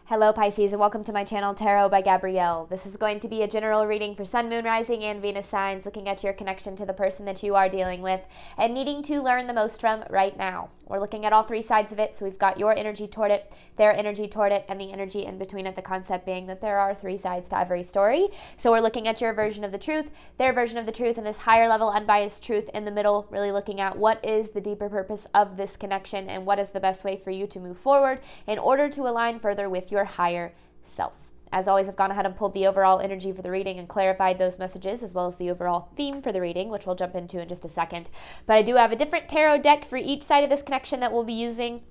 Hello Pisces, and welcome to my channel Tarot by Gabrielle. This is going to be a general reading for Sun, Moon, Rising, and Venus signs, looking at your connection to the person that you are dealing with and needing to learn the most from right now. We're looking at all three sides of it, so we've got your energy toward it, their energy toward it, and the energy in between it, the concept being that there are three sides to every story. So we're looking at your version of the truth, their version of the truth, and this higher level unbiased truth in the middle, really looking at what is the deeper purpose of this connection and what is the best way for you to move forward in order to align further with your higher self. As always, I've gone ahead and pulled the overall energy for the reading and clarified those messages, as well as the overall theme for the reading, which we'll jump into in just a second. But I do have a different tarot deck for each side of this connection that we'll be using,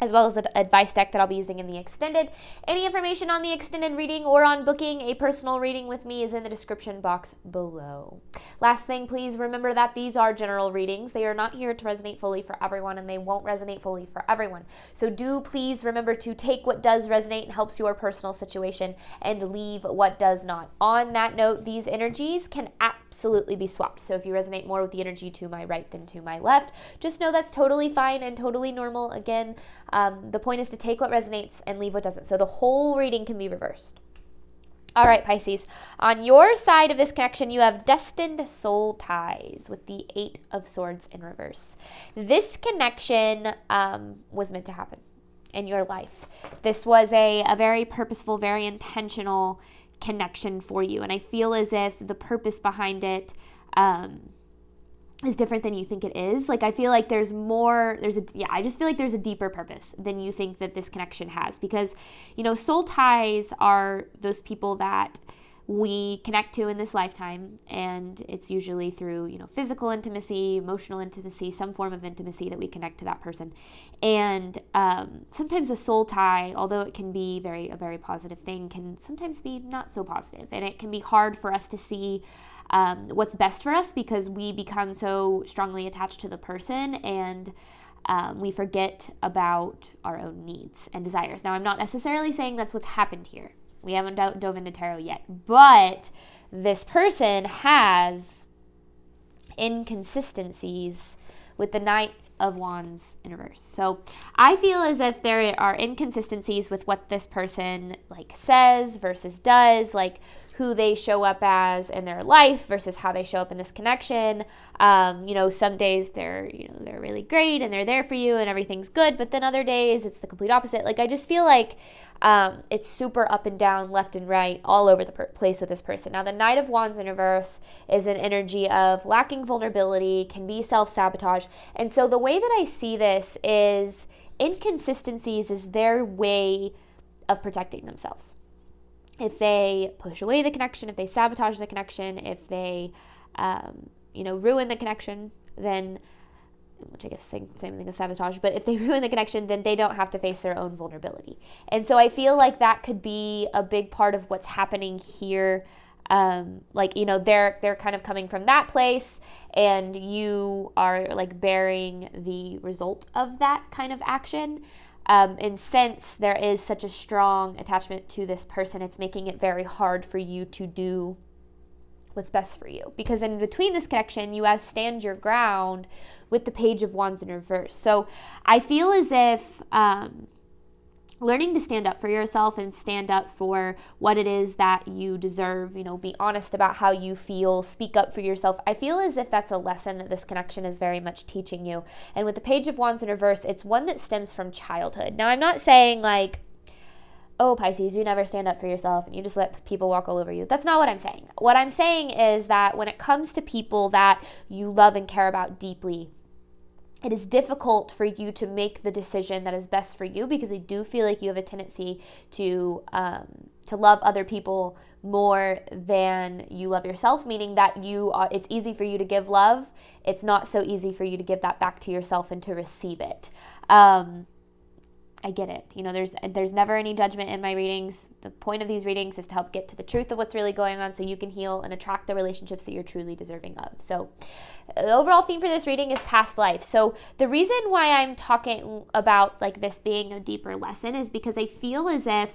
as well as the advice deck that I'll be using in the extended. Any information on the extended reading or on booking a personal reading with me is in the description box below. Last thing, please remember that these are general readings. They are not here to resonate fully for everyone, and they won't resonate fully for everyone. So do please remember to take what does resonate and helps your personal situation and leave what does not. On that note, these energies can absolutely be swapped. So if you resonate more with the energy to my right than to my left, just know that's totally fine and totally normal. Again, the point is to take what resonates and leave what doesn't. So the whole reading can be reversed. All right, Pisces. On your side of this connection, you have destined soul ties with the Eight of Swords in reverse. This connection was meant to happen in your life. This was a very purposeful, very intentional connection for you. And I feel as if the purpose behind it is different than you think it is. Like, I feel like I just feel like there's a deeper purpose than you think that this connection has, because, soul ties are those people that we connect to in this lifetime, and it's usually through, physical intimacy, emotional intimacy, some form of intimacy that we connect to that person. And sometimes a soul tie, although it can be a very positive thing, can sometimes be not so positive, and it can be hard for us to see what's best for us, because we become so strongly attached to the person, and we forget about our own needs and desires. Now, I'm not necessarily saying that's what's happened here. We haven't dove into tarot yet, but this person has inconsistencies with the Knight of Wands in reverse. So I feel as if there are inconsistencies with what this person says versus does, who they show up as in their life versus how they show up in this connection. Some days they're really great and they're there for you and everything's good, but then other days it's the complete opposite. I just feel like it's super up and down, left and right, all over the place with this person. Now, the Knight of Wands in reverse is an energy of lacking vulnerability, can be self-sabotage. And so the way that I see this is inconsistencies is their way of protecting themselves. If they push away the connection, if they sabotage the connection, if they, ruin the connection, then, which I guess same thing as sabotage, but if they ruin the connection, then they don't have to face their own vulnerability. And so I feel like that could be a big part of what's happening here. They're kind of coming from that place, and you are bearing the result of that kind of action. And since there is such a strong attachment to this person, it's making it very hard for you to do what's best for you. Because in between this connection, you have stand your ground with the Page of Wands in reverse. So I feel as if learning to stand up for yourself and stand up for what it is that you deserve, be honest about how you feel, speak up for yourself. I feel as if that's a lesson that this connection is very much teaching you. And with the Page of Wands in reverse, it's one that stems from childhood. Now, I'm not saying oh, Pisces, you never stand up for yourself and you just let people walk all over you. That's not what I'm saying. What I'm saying is that when it comes to people that you love and care about deeply, it is difficult for you to make the decision that is best for you, because I do feel like you have a tendency to love other people more than you love yourself, meaning that it's easy for you to give love. It's not so easy for you to give that back to yourself and to receive it. I get it. There's never any judgment in my readings. The point of these readings is to help get to the truth of what's really going on, so you can heal and attract the relationships that you're truly deserving of. So the overall theme for this reading is past life. So the reason why I'm talking about this being a deeper lesson is because I feel as if,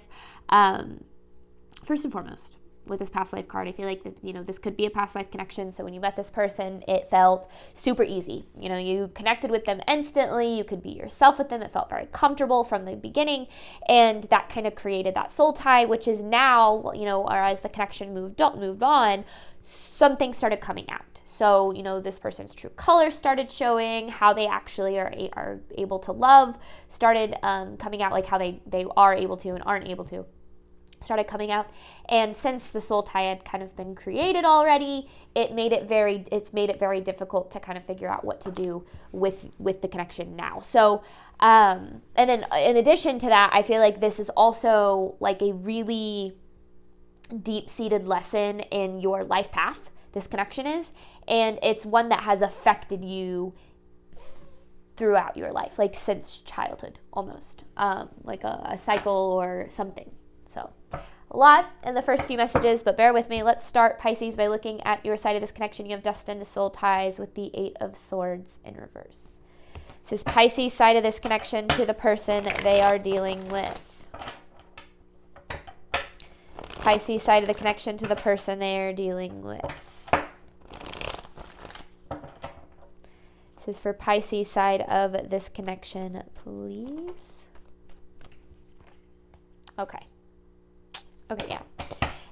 first and foremost, with this past life card. I feel like that, this could be a past life connection. So when you met this person, it felt super easy. You connected with them instantly. You could be yourself with them. It felt very comfortable from the beginning. And that kind of created that soul tie, which is now, or as the connection moved on, something started coming out. So, this person's true colors started showing, how they actually are able to love started coming out, like how they are able to and aren't able to started coming out. And since the soul tie had kind of been created already, it's made it very difficult to kind of figure out what to do with the connection now. So, and then in addition to that, I feel like this is also like a really deep-seated lesson in your life path, this connection is, and it's one that has affected you throughout your life, like since childhood almost, like a cycle or something. So a lot in the first few messages, but bear with me. Let's start, Pisces, by looking at your side of this connection. You have destined soul ties with the 8 of Swords in reverse. It says Pisces side of this connection to the person they are dealing with. Pisces side of the connection to the person they are dealing with. This is for Pisces side of this connection, please. Okay, yeah.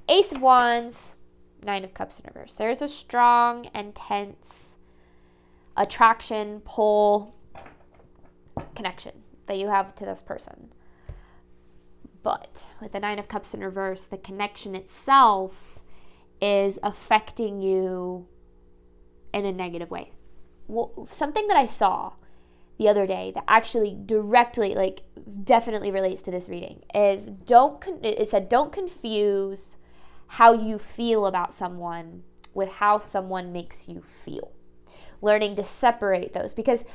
Ace of Wands, 9 of Cups in reverse. There's a strong, intense attraction, pull, connection that you have to this person. But with the 9 of Cups in reverse, the connection itself is affecting you in a negative way. Well, something that I saw the other day that actually directly, definitely relates to this reading is it said don't confuse how you feel about someone with how someone makes you feel. Learning to separate those, because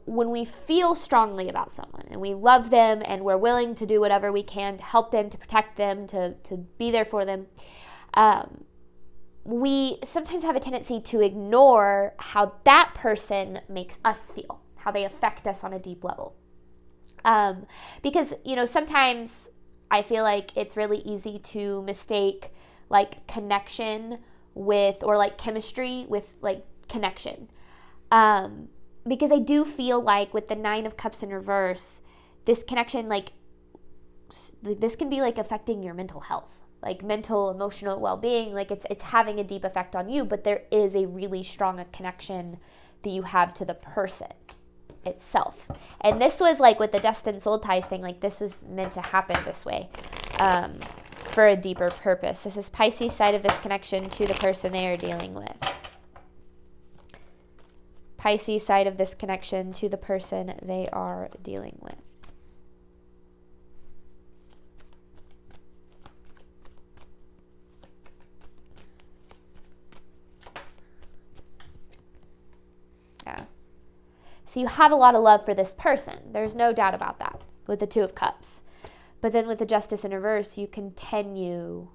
when we feel strongly about someone and we love them and we're willing to do whatever we can to help them, to protect them, to be there for them, we sometimes have a tendency to ignore how that person makes us feel, how they affect us on a deep level. Because, sometimes I feel like it's really easy to mistake connection with, or chemistry with connection. Because I do feel like with the 9 of Cups in reverse, this connection, this can be affecting your mental health, mental, emotional well-being. It's having a deep effect on you, but there is a really strong connection that you have to the person itself. And this was with the destined soul ties thing, this was meant to happen this way, for a deeper purpose. This is Pisces side of this connection to the person they are dealing with. Pisces side of this connection to the person they are dealing with. Yeah. So you have a lot of love for this person. There's no doubt about that with the 2 of Cups. But then with the Justice in reverse, you continue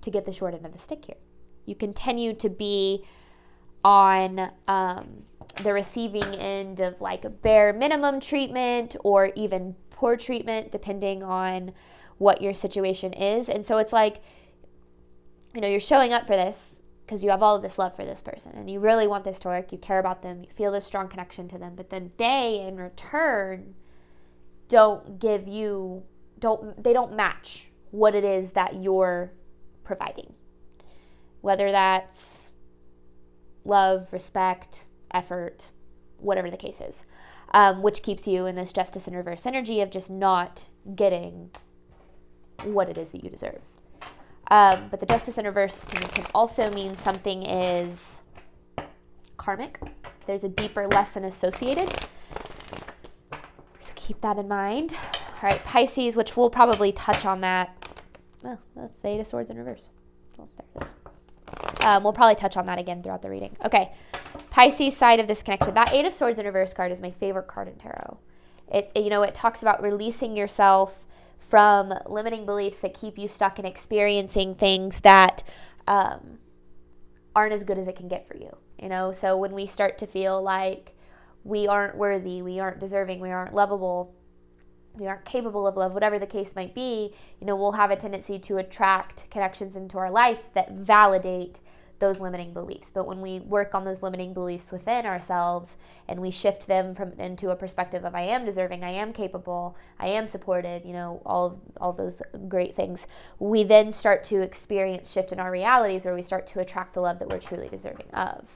to get the short end of the stick here. You continue to be on the receiving end of bare minimum treatment or even poor treatment, depending on what your situation is. And so it's you're showing up for this because you have all of this love for this person and you really want this to work. You care about them. You feel this strong connection to them. But then they, in return, don't match what it is that you're providing. Whether that's love, respect, effort, whatever the case is, which keeps you in this Justice in reverse energy of just not getting what it is that you deserve. But the Justice in reverse to me can also mean something is karmic. There's a deeper lesson associated. So keep that in mind. All right, Pisces, which we'll probably touch on that. Oh, that's the 8 of Swords in reverse. Oh, there it is. We'll probably touch on that again throughout the reading. Okay, Pisces side of this connection. That 8 of Swords in reverse card is my favorite card in tarot. It talks about releasing yourself from limiting beliefs that keep you stuck in experiencing things that aren't as good as it can get for you. So when we start to feel like we aren't worthy, we aren't deserving, we aren't lovable, we aren't capable of love, whatever the case might be, we'll have a tendency to attract connections into our life that validate those limiting beliefs. But when we work on those limiting beliefs within ourselves and we shift them into a perspective of I am deserving, I am capable, I am supported, all those great things, we then start to experience shift in our realities, where we start to attract the love that we're truly deserving of.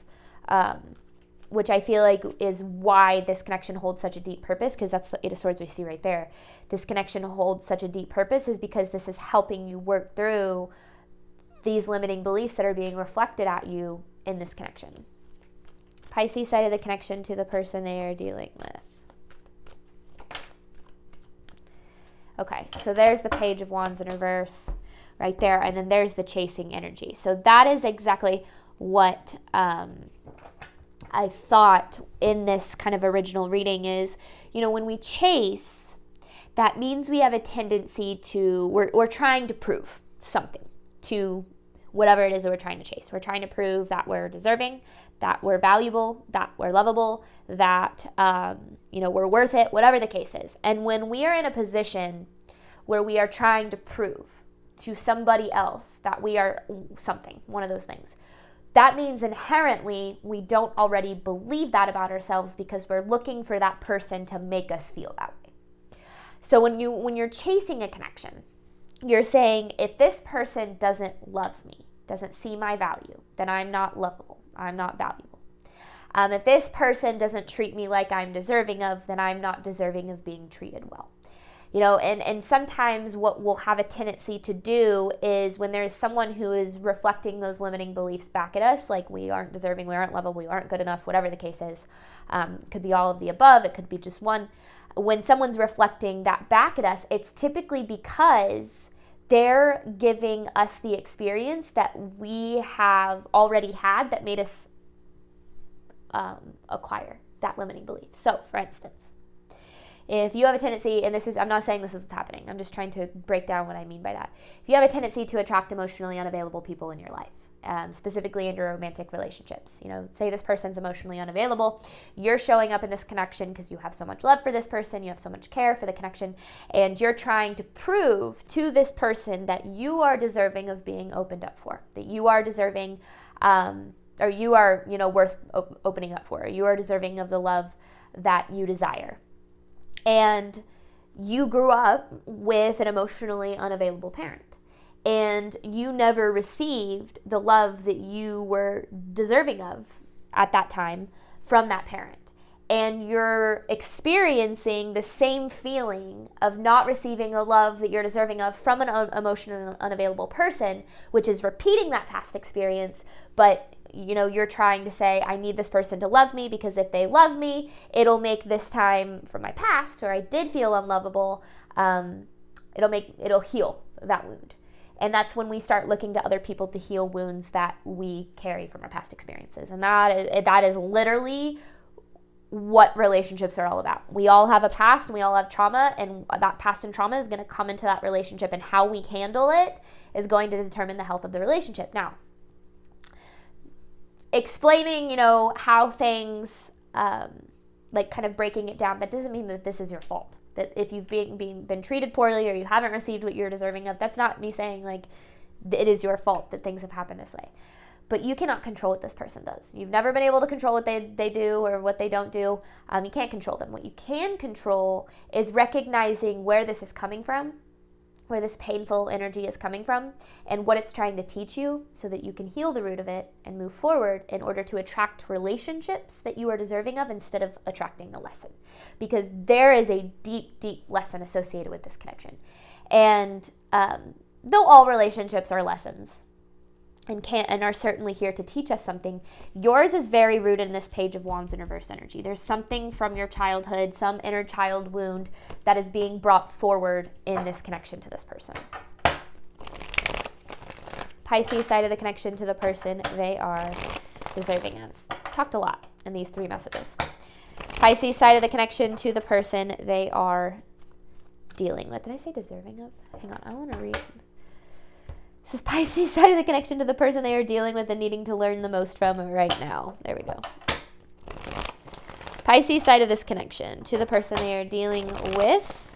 Which I feel like is why this connection holds such a deep purpose, because that's the Eight of Swords we see right there. This connection holds such a deep purpose is because this is helping you work through these limiting beliefs that are being reflected at you in this connection. Pisces side of the connection to the person they are dealing with. Okay, so there's the Page of Wands in reverse right there, and then there's the chasing energy. So that is exactly what I thought in this kind of original reading is, when we chase, that means we have a tendency to, we're trying to prove something to whatever it is that we're trying to chase. We're trying to prove that we're deserving, that we're valuable, that we're lovable, that, we're worth it, whatever the case is. And when we are in a position where we are trying to prove to somebody else that we are something, one of those things, that means inherently we don't already believe that about ourselves, because we're looking for that person to make us feel that way. So when you're chasing a connection, you're saying, if this person doesn't love me, doesn't see my value, then I'm not lovable, I'm not valuable. If this person doesn't treat me like I'm deserving of, then I'm not deserving of being treated well. And sometimes what we'll have a tendency to do is, when there's someone who is reflecting those limiting beliefs back at us, like we aren't deserving, we aren't lovable, we aren't good enough, whatever the case is, could be all of the above, it could be just one. When someone's reflecting that back at us, it's typically because they're giving us the experience that we have already had that made us acquire that limiting belief. So, for instance, if you have a tendency, and I'm not saying this is what's happening, I'm just trying to break down what I mean by that. If you have a tendency to attract emotionally unavailable people in your life, specifically in your romantic relationships, say this person's emotionally unavailable, you're showing up in this connection because you have so much love for this person, you have so much care for the connection, and you're trying to prove to this person that you are deserving of being opened up for, that you are deserving, or you are, worth opening up for, or you are deserving of the love that you desire. And you grew up with an emotionally unavailable parent, and you never received the love that you were deserving of at that time from that parent. And you're experiencing the same feeling of not receiving the love that you're deserving of from an emotionally unavailable person, which is repeating that past experience, but you're trying to say, I need this person to love me, because if they love me, it'll make this time from my past where I did feel unlovable, it'll heal that wound. And that's when we start looking to other people to heal wounds that we carry from our past experiences. And that is literally what relationships are all about. We all have a past and we all have trauma, and that past and trauma is going to come into that relationship, and how we handle it is going to determine the health of the relationship. Now, explaining, how things, kind of breaking it down, that doesn't mean that this is your fault. That if you've been treated poorly, or you haven't received what you're deserving of, that's not me saying it is your fault that things have happened this way. But you cannot control what this person does. You've never been able to control what they do or what they don't do. You can't control them. What you can control is recognizing where this is coming from, where this painful energy is coming from, and what it's trying to teach you, so that you can heal the root of it and move forward in order to attract relationships that you are deserving of, instead of attracting a lesson. Because there is a deep, deep lesson associated with this connection. And though all relationships are lessons, and are certainly here to teach us something, yours is very rooted in this Page of Wands in reverse energy. There's something from your childhood, some inner child wound, that is being brought forward in this connection to this person. Pisces side of the connection to the person they are deserving of. Talked a lot in these 3 messages. Pisces side of the connection to the person they are dealing with. Did I say deserving of? Hang on, I want to read. This is Pisces side of the connection to the person they are dealing with and needing to learn the most from right now. There we go. Pisces side of this connection to the person they are dealing with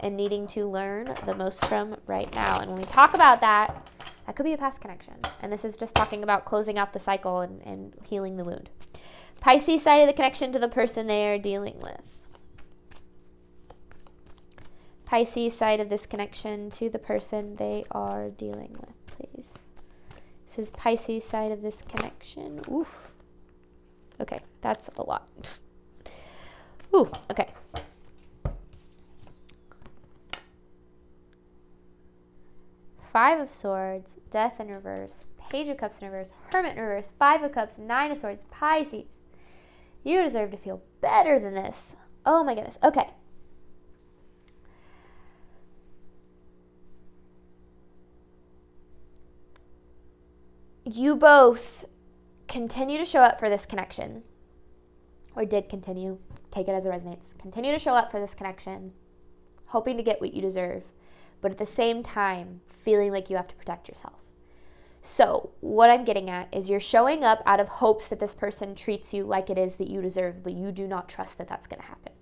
and needing to learn the most from right now. And when we talk about that, that could be a past connection. And this is just talking about closing out the cycle and healing the wound. Pisces side of the connection to the person they are dealing with. Pisces side of this connection to the person they are dealing with, please. This is Pisces side of this connection. Oof. Okay, that's a lot. Ooh, okay. Five of Swords, Death in reverse, Page of Cups in reverse, Hermit in reverse, Five of Cups, Nine of Swords, Pisces. You deserve to feel better than this. Oh my goodness. Okay. You both continue to show up for this connection, or did continue, take it as it resonates, continue to show up for this connection, hoping to get what you deserve, but at the same time, feeling like you have to protect yourself. So what I'm getting at is you're showing up out of hopes that this person treats you like it is that you deserve, but you do not trust that that's going to happen.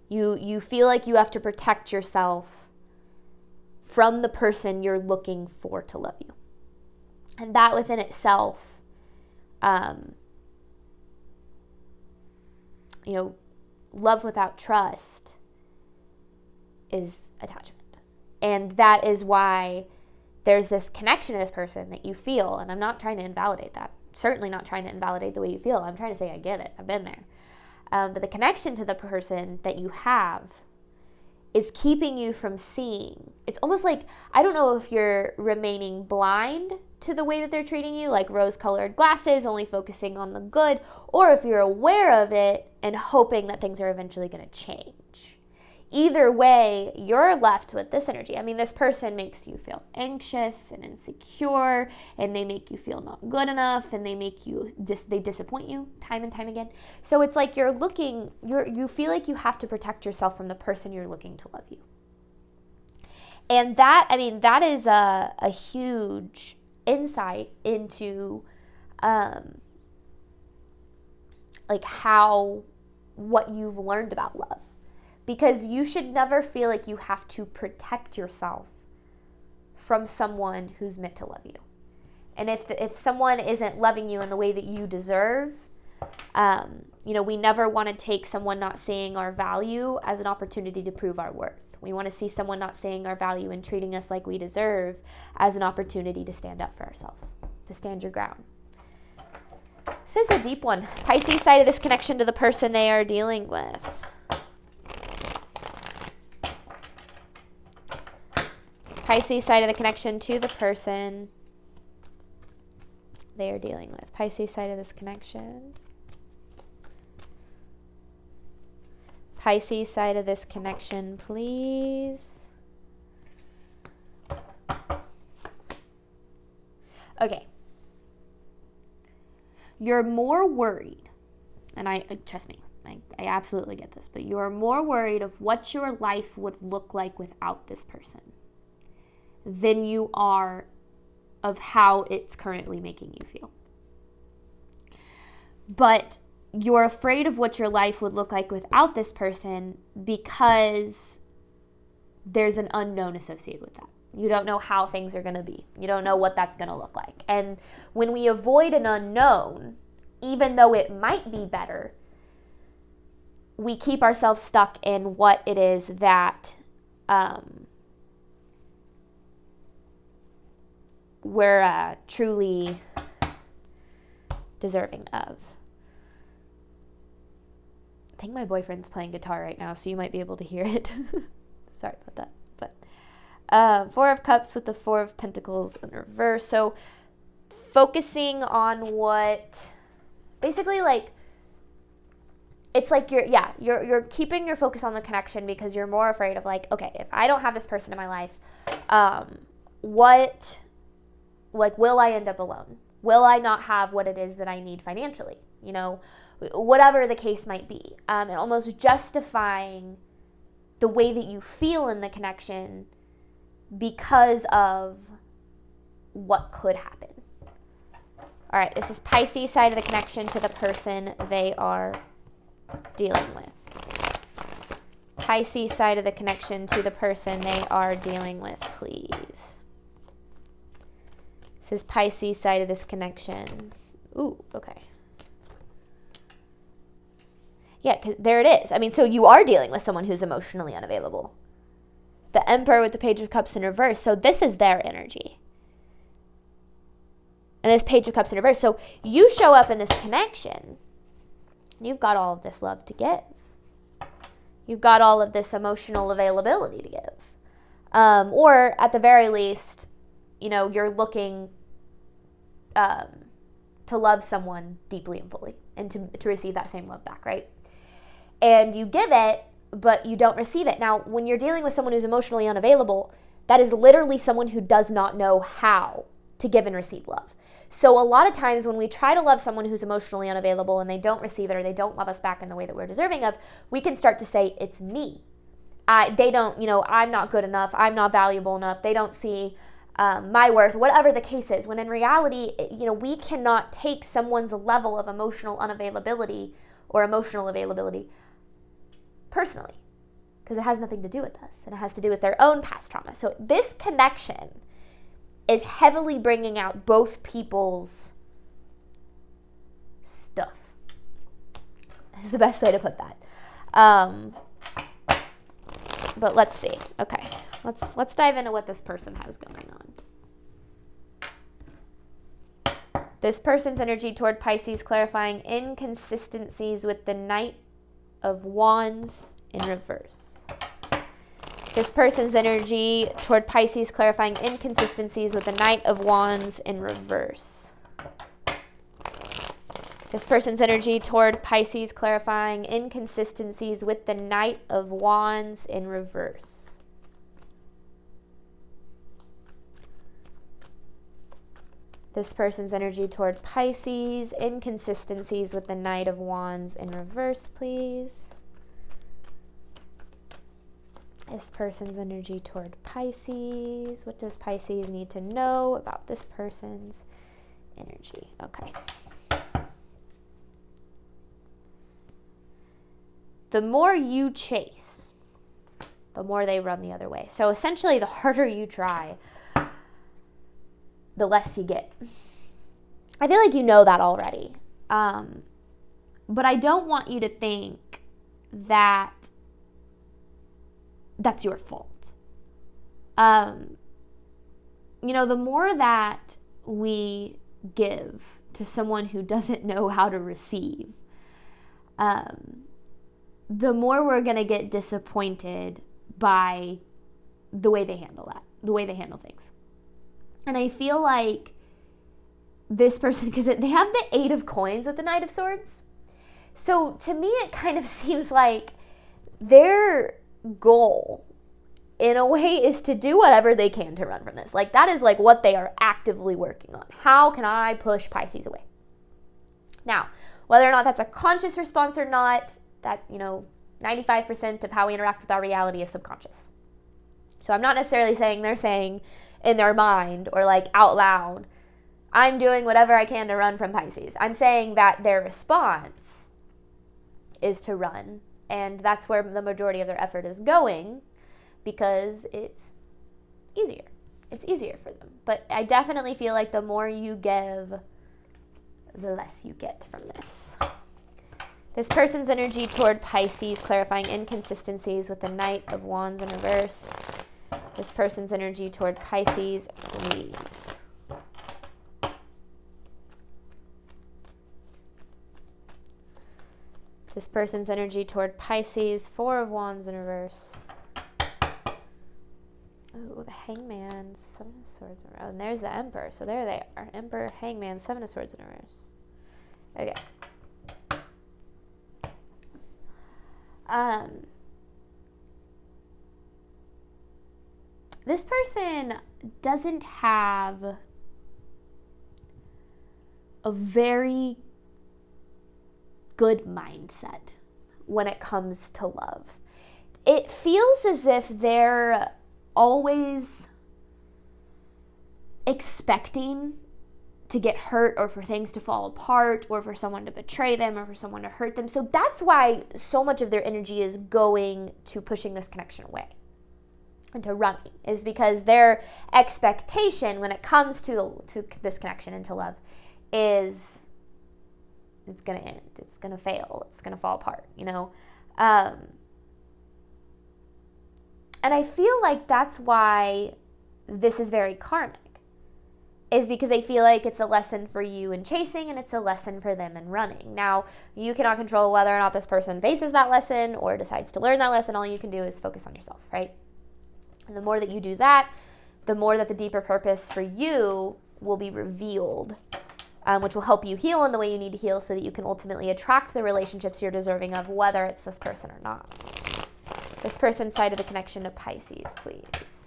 You feel like you have to protect yourself from the person you're looking for to love you. And that within itself, love without trust is attachment. And that is why there's this connection to this person that you feel. And I'm not trying to invalidate that. Certainly not trying to invalidate the way you feel. I'm trying to say I get it. I've been there. But the connection to the person that you have is keeping you from seeing. It's almost like, I don't know if you're remaining blind to the way that they're treating you, like rose-colored glasses, only focusing on the good, or if you're aware of it and hoping that things are eventually going to change. Either way, you're left with this energy. I mean, this person makes you feel anxious and insecure, and they make you feel not good enough, and they make you, they disappoint you time and time again. So it's like you feel like you have to protect yourself from the person you're looking to love you. And that is a huge insight into what you've learned about love. Because you should never feel like you have to protect yourself from someone who's meant to love you. And if someone isn't loving you in the way that you deserve, we never want to take someone not seeing our value as an opportunity to prove our worth. We want to see someone not seeing our value and treating us like we deserve as an opportunity to stand up for ourselves, to stand your ground. This is a deep one. Pisces side of this connection to the person they are dealing with. Pisces side of the connection to the person they are dealing with. Pisces side of this connection. Pisces side of this connection, please. Okay. You're more worried, and I trust me, I absolutely get this, but you're more worried of what your life would look like without this person than you are of how it's currently making you feel. But you're afraid of what your life would look like without this person because there's an unknown associated with that. You don't know how things are going to be. You don't know what that's going to look like. And when we avoid an unknown, even though it might be better, we keep ourselves stuck in what it is that we're truly deserving of. I think my boyfriend's playing guitar right now, so you might be able to hear it. Sorry about that. But Four of Cups with the Four of Pentacles in reverse. So focusing on what, basically, like, it's like you're keeping your focus on the connection because you're more afraid of, like, okay, if I don't have this person in my life, will I end up alone? Will I not have what it is that I need financially? Whatever the case might be. And almost justifying the way that you feel in the connection because of what could happen. All right, this is Pisces side of the connection to the person they are dealing with. Pisces side of the connection to the person they are dealing with, please? This is Pisces side of this connection. Ooh, okay. Yeah, 'cause there it is. I mean, so you are dealing with someone who's emotionally unavailable. The Emperor with the Page of Cups in reverse. So this is their energy. And this Page of Cups in reverse. So you show up in this connection. You've got all of this love to give. You've got all of this emotional availability to give. Or at the very least, you're looking to love someone deeply and fully and to receive that same love back, right? And you give it, but you don't receive it. Now, when you're dealing with someone who's emotionally unavailable, that is literally someone who does not know how to give and receive love. So a lot of times when we try to love someone who's emotionally unavailable and they don't receive it or they don't love us back in the way that we're deserving of, we can start to say, it's me. They don't, I'm not good enough. I'm not valuable enough. They don't see my worth, whatever the case is. When in reality, we cannot take someone's level of emotional unavailability or emotional availability personally, because it has nothing to do with us, and it has to do with their own past trauma. So this connection is heavily bringing out both people's stuff. Is the best way to put that. But let's see. Okay, let's dive into what this person has going on. This person's energy toward Pisces, clarifying inconsistencies with the Knight of Wands in reverse. This person's energy toward Pisces, clarifying inconsistencies with the Knight of Wands in reverse. This person's energy toward Pisces, clarifying inconsistencies with the Knight of Wands in reverse. This person's energy toward Pisces, inconsistencies with the Knight of Wands in reverse, please. This person's energy toward Pisces. What does Pisces need to know about this person's energy? Okay. The more you chase, the more they run the other way. So essentially, the harder you try, the less you get. I feel like you know that already. But I don't want you to think that that's your fault. The more that we give to someone who doesn't know how to receive, the more we're going to get disappointed by the way they handle that, the way they handle things. And I feel like this person, because they have the 8 of coins with the Knight of Swords. So to me, it kind of seems like their goal, in a way, is to do whatever they can to run from this. Like, that is like what they are actively working on. How can I push Pisces away? Now, whether or not that's a conscious response or not, that, 95% of how we interact with our reality is subconscious. So I'm not necessarily saying they're saying in their mind or like out loud, I'm doing whatever I can to run from Pisces. I'm saying that their response is to run, and that's where the majority of their effort is going, because it's easier. It's easier for them. But I definitely feel like the more you give, the less you get from this. This person's energy toward Pisces, clarifying inconsistencies with the Knight of Wands in reverse. This person's energy toward Pisces, please. This person's energy toward Pisces, 4 of Wands in reverse. Oh, the Hangman, 7 of Swords in reverse. And there's the Emperor. So there they are. Emperor, Hangman, 7 of Swords in reverse. Okay. This person doesn't have a very good mindset when it comes to love. It feels as if they're always expecting to get hurt, or for things to fall apart, or for someone to betray them, or for someone to hurt them. So that's why so much of their energy is going to pushing this connection away and to running, is because their expectation when it comes to this connection and to love is it's going to end, it's going to fail, it's going to fall apart, you know? And I feel like that's why this is very karmic, is because I feel like it's a lesson for you in chasing and it's a lesson for them in running. Now, you cannot control whether or not this person faces that lesson or decides to learn that lesson. All you can do is focus on yourself, right? And the more that you do that, the more that the deeper purpose for you will be revealed, which will help you heal in the way you need to heal so that you can ultimately attract the relationships you're deserving of, whether it's this person or not. This person's side of the connection to Pisces, please.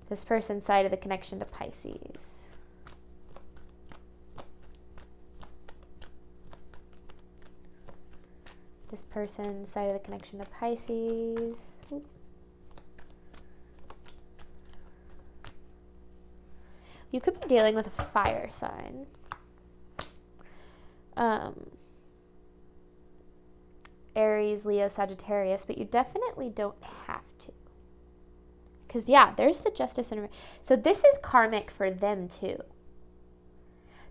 This person's side of the connection to Pisces. This person's side of the connection to Pisces. Ooh. You could be dealing with a fire sign. Aries, Leo, Sagittarius, but you definitely don't have to. Because, yeah, there's the Justice. So this is karmic for them, too.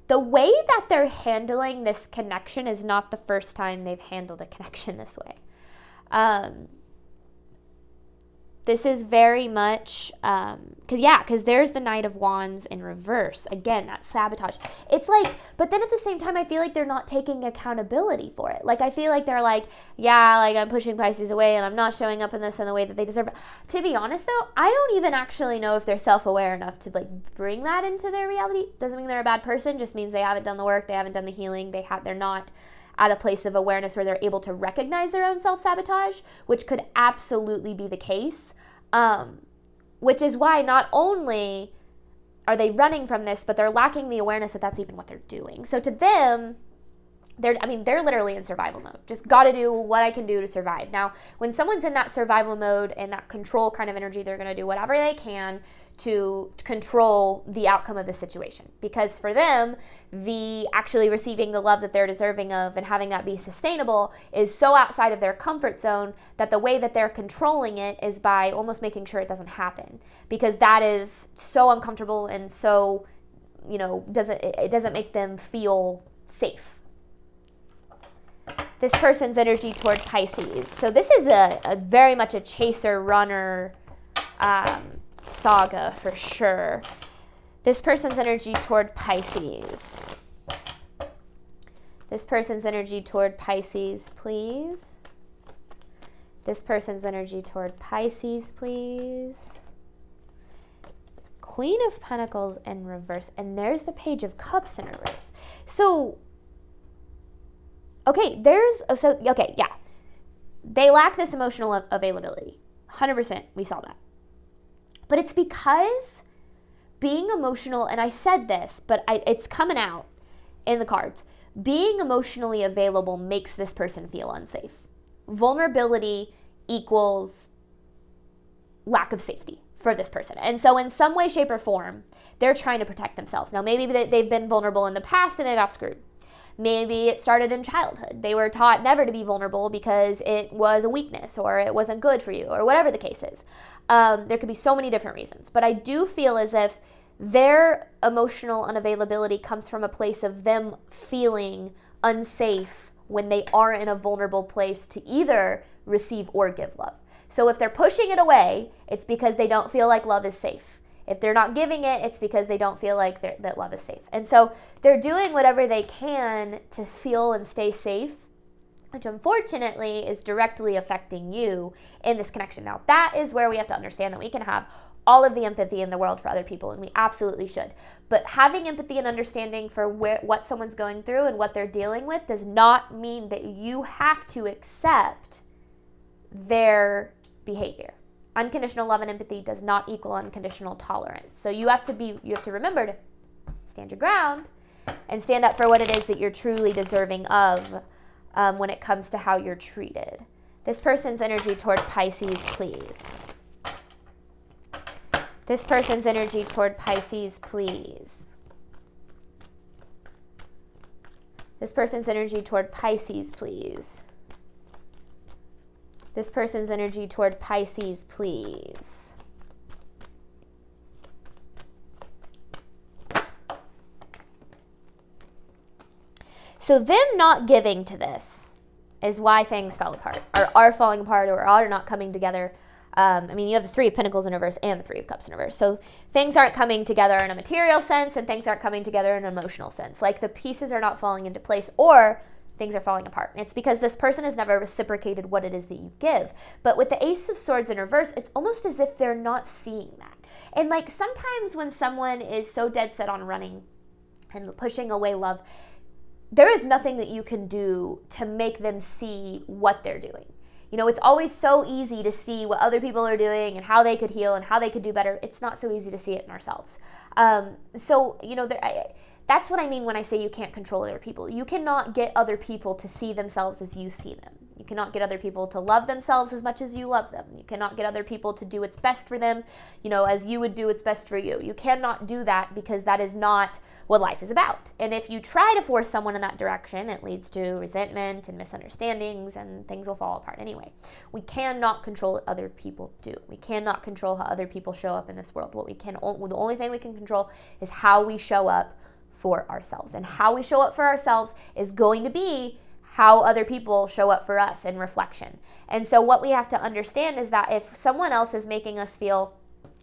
The way that they're handling this connection is not the first time they've handled a connection this way. This is very much, because there's the Knight of Wands in reverse. Again, that sabotage. It's like, but then at the same time, I feel like they're not taking accountability for it. Like, I feel like they're like, yeah, like I'm pushing Pisces away and I'm not showing up in this in the way that they deserve. To be honest, though, I don't even actually know if they're self-aware enough to like bring that into their reality. Doesn't mean they're a bad person, just means they haven't done the work, they haven't done the healing, they're not at a place of awareness where they're able to recognize their own self-sabotage, which could absolutely be the case. Which is why not only are they running from this, but they're lacking the awareness that that's even what they're doing. So to them, they're literally in survival mode. Just got to do what I can do to survive. Now, when someone's in that survival mode and that control kind of energy, they're going to do whatever they can to control the outcome of the situation. Because for them, the actually receiving the love that they're deserving of and having that be sustainable is so outside of their comfort zone that the way that they're controlling it is by almost making sure it doesn't happen. Because that is so uncomfortable and so, it doesn't make them feel safe. This person's energy toward Pisces. So this is a very much a chaser, runner, saga for sure. This person's energy toward Pisces. This person's energy toward Pisces, please. This person's energy toward Pisces, please. Queen of Pentacles in reverse. And there's the Page of Cups in reverse. So, yeah. They lack this emotional availability. 100%, we saw that. But it's because being emotional, and I said this, but it's coming out in the cards. Being emotionally available makes this person feel unsafe. Vulnerability equals lack of safety for this person. And so in some way, shape, or form, they're trying to protect themselves. Now, maybe they've been vulnerable in the past and they got screwed. Maybe it started in childhood. They were taught never to be vulnerable because it was a weakness or it wasn't good for you or whatever the case is. There could be so many different reasons. But I do feel as if their emotional unavailability comes from a place of them feeling unsafe when they are in a vulnerable place to either receive or give love. So if they're pushing it away, it's because they don't feel like love is safe. If they're not giving it, it's because they don't feel like that love is safe. And so they're doing whatever they can to feel and stay safe, which unfortunately is directly affecting you in this connection. Now, that is where we have to understand that we can have all of the empathy in the world for other people, and we absolutely should. But having empathy and understanding for what someone's going through and what they're dealing with does not mean that you have to accept their behavior. Unconditional love and empathy does not equal unconditional tolerance. So you have to remember to stand your ground and stand up for what it is that you're truly deserving of when it comes to how you're treated. This person's energy toward Pisces, please. This person's energy toward Pisces, please. This person's energy toward Pisces, please. This person's energy toward Pisces, please. So them not giving to this is why things fell apart, or are falling apart, or are not coming together. I mean, you have the Three of Pentacles in reverse and the Three of Cups in reverse. So things aren't coming together in a material sense, and things aren't coming together in an emotional sense. Like the pieces are not falling into place, or things are falling apart. And it's because this person has never reciprocated what it is that you give. But with the Ace of Swords in reverse, it's almost as if they're not seeing that. And like sometimes when someone is so dead set on running and pushing away love, there is nothing that you can do to make them see what they're doing. You know, it's always so easy to see what other people are doing and how they could heal and how they could do better. It's not so easy to see it in ourselves. So, you know, that's what I mean when I say you can't control other people. You cannot get other people to see themselves as you see them. You cannot get other people to love themselves as much as you love them. You cannot get other people to do what's best for them, you know, as you would do what's best for you. You cannot do that because that is not what life is about. And if you try to force someone in that direction, it leads to resentment and misunderstandings, and things will fall apart anyway. We cannot control what other people do. We cannot control how other people show up in this world. The only thing we can control is how we show up for ourselves. And how we show up for ourselves is going to be how other people show up for us in reflection. And so what we have to understand is that if someone else is making us feel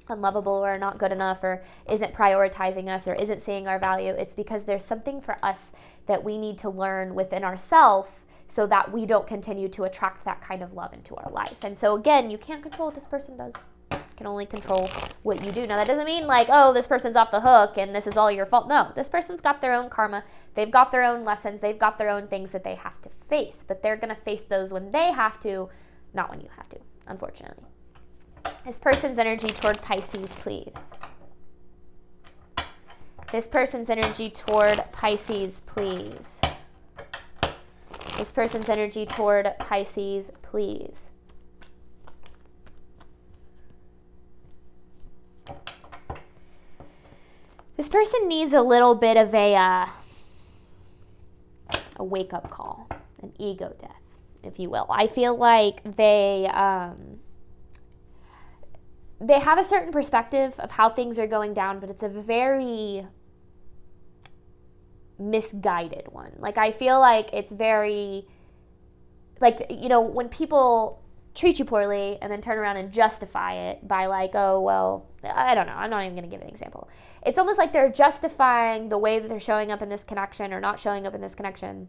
unlovable or not good enough or isn't prioritizing us or isn't seeing our value, it's because there's something for us that we need to learn within ourselves so that we don't continue to attract that kind of love into our life. And so again, you can't control what this person does. You can only control what you do. Now that doesn't mean like, oh, this person's off the hook and this is all your fault. No, this person's got their own karma. They've got their own lessons. They've got their own things that they have to face, but they're going to face those when they have to, not when you have to, unfortunately. This person's energy toward Pisces, please. This person's energy toward Pisces, please. This person's energy toward Pisces, please. This person needs a little bit of a wake-up call, an ego death, if you will. I feel like they have a certain perspective of how things are going down, but it's a very misguided one. Like, I feel like it's very, like, you know, when people treat you poorly and then turn around and justify it by like, oh, well, I don't know. I'm not even going to give an example. It's almost like they're justifying the way that they're showing up in this connection or not showing up in this connection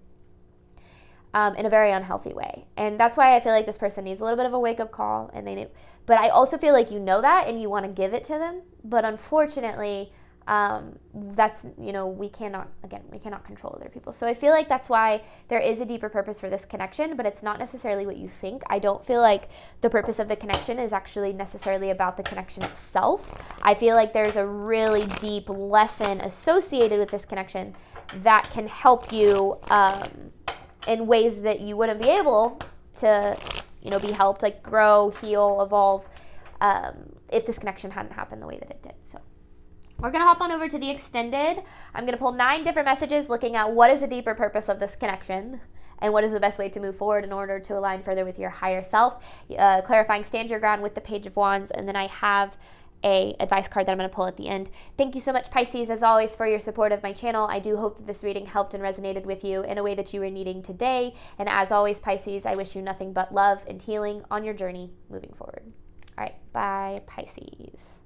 in a very unhealthy way. And that's why I feel like this person needs a little bit of a wake-up call. But I also feel like you know that and you want to give it to them. But unfortunately, that's, you know, we cannot control other people. So I feel like that's why there is a deeper purpose for this connection, but it's not necessarily what you think. I don't feel like the purpose of the connection is actually necessarily about the connection itself. I feel like there's a really deep lesson associated with this connection that can help you in ways that you wouldn't be able to, you know, be helped, like grow, heal, evolve, if this connection hadn't happened the way that it did. So we're going to hop on over to the extended. I'm going to pull 9 different messages looking at what is the deeper purpose of this connection and what is the best way to move forward in order to align further with your higher self. Clarifying stand your ground with the Page of Wands, and then I have a advice card that I'm going to pull at the end. Thank you so much, Pisces, as always, for your support of my channel. I do hope that this reading helped and resonated with you in a way that you were needing today. And as always, Pisces, I wish you nothing but love and healing on your journey moving forward. All right, bye, Pisces.